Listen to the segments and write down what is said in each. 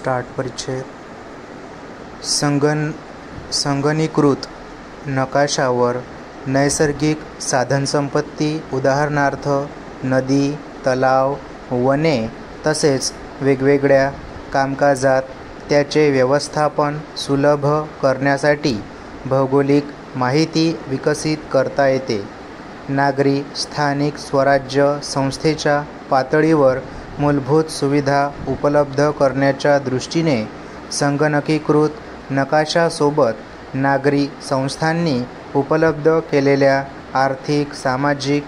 Start परिच्छेद संगणकीकृत नकाशावर नैसर्गिक साधनसंपत्ती उदाहरणार्थ नदी, तलाव, वने तसेच वेगवेगळ्या कामकाजात त्याचे व्यवस्थापन सुलभ करण्यासाठी भौगोलिक माहिती विकसित करता येते. नागरी स्थानिक स्वराज्य संस्थेच्या पातळीवर मूलभूत सुविधा उपलब्ध करण्याच्या दृष्टीने संगणकीकृत नकाशासोबत नागरी संस्थांनी उपलब्ध केलेल्या आर्थिक, सामाजिक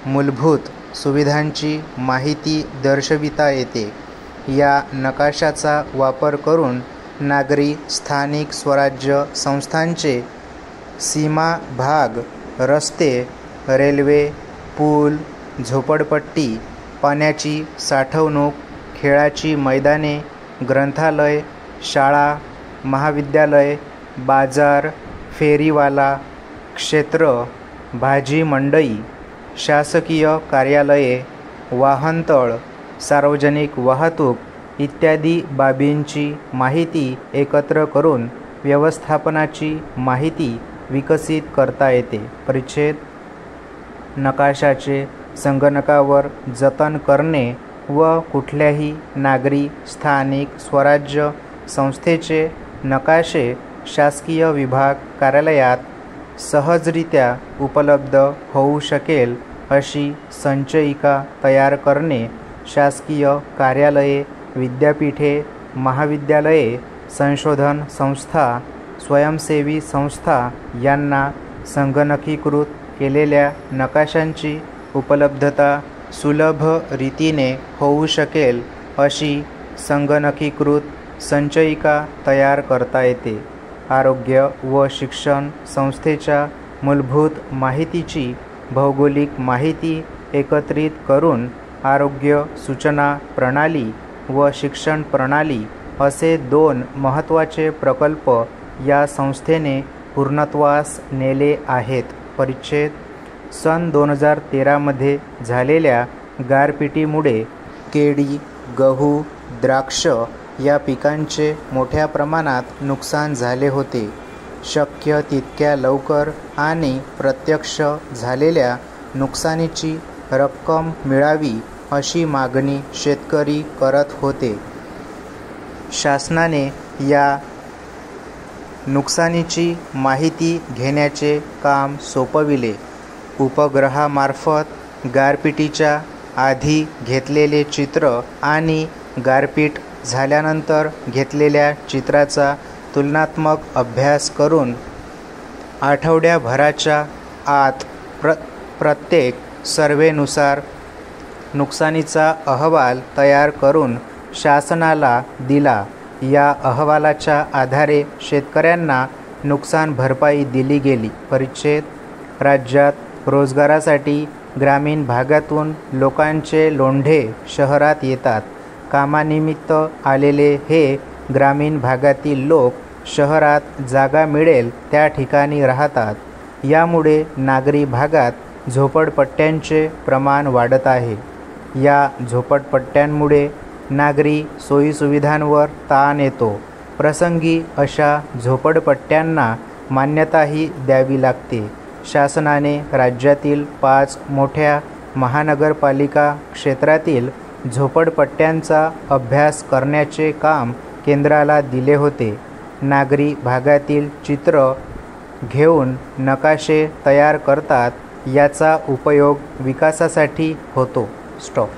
मूलभूत सुविधांची माहिती दर्शविता येते. या नकाशाचा वापर करून नागरी स्थानिक स्वराज्य संस्थांचे सीमा भाग, रस्ते, रेल्वे, पूल, झोपडपट्टी, पाण्याची साठवणूक, खेळाची मैदाने, ग्रंथालय, शाळा, महाविद्यालय, बाजार, फेरीवाला क्षेत्र, भाजी मंडई, शासकीय कार्यालये, वाहनतळ, सार्वजनिक वाहतूक इत्यादी बाबींची माहिती एकत्र करून व्यवस्थापनाची माहिती विकसित करता येते. परिच्छेद नकाशाचे संगणकावर जतन करणे व कुठल्याही नागरी स्थानिक स्वराज्य संस्थेचे नकाशे शासकीय विभाग कार्यालयात सहजरित्या उपलब्ध होऊ शकेल अशी संचयिका तयार करणे शासकीय कार्यालये, विद्यापीठे, महाविद्यालये, संशोधन संस्था, स्वयंसेवी संस्था यांना संगणकीकृत केलेल्या नकाशांची उपलब्धता सुलभ रीतीने होऊ शकेल अशी संगणकीकृत संचयिका तयार करता येते. आरोग्य व शिक्षण संस्थेच्या मूलभूत माहितीची भौगोलिक माहिती एकत्रित करून आरोग्य सूचना प्रणाली व शिक्षण प्रणाली असे दोन महत्त्वाचे प्रकल्प या संस्थेने पूर्णत्वास नेले आहेत. परिच्छेद सन 2013 झालेल्या गारपिटीमुळे केळी, गहू, द्राक्ष या पिकांचे मोठ्या प्रमाणात नुकसान झाले होते. शक्य तितक्या लवकर आणि प्रत्यक्ष झालेल्या नुकसानीची रक्कम मिळावी अशी मागणी शेतकरी करत होते. शासनाने या नुकसानीची माहिती घेण्याचे काम सोपविले. उपग्रहामार्फत गारपिटीच्या आधी घेतलेले चित्र आणि गारपीट झाल्यानंतर घेतलेल्या चित्राचा तुलनात्मक अभ्यास करून आठवड्याभराच्या आत प्रत्येक सर्व्हेनुसार नुकसानीचा अहवाल तयार करून शासनाला दिला. या अहवालाच्या आधारे शेतकऱ्यांना नुकसान भरपाई दिली गेली. परिच्छेद राज्यात रोजगारासाठी ग्रामीण भागातून लोकांचे लोंढे शहरात येतात. कामानिमित्त आलेले हे ग्रामीण भागातील लोक शहरात जागा मिळेल त्या ठिकाणी राहतात. यामुळे नागरी भागात झोपडपट्ट्यांचे प्रमाण वाढत आहे. या झोपडपट्ट्यांमुळे नागरी सोयीसुविधांवर ताण येतो. प्रसंगी अशा झोपडपट्ट्यांना मान्यताही द्यावी लागते. शासनाने राज्यातील 5 मोठ्या महानगरपालिका क्षेत्रातील झोपडपट्ट्यांचा अभ्यास करण्याचे काम केंद्राला दिले होते. नागरी भागातील चित्र घेऊन नकाशे तयार करतात. याचा उपयोग विकासासाठी होतो. स्टॉप.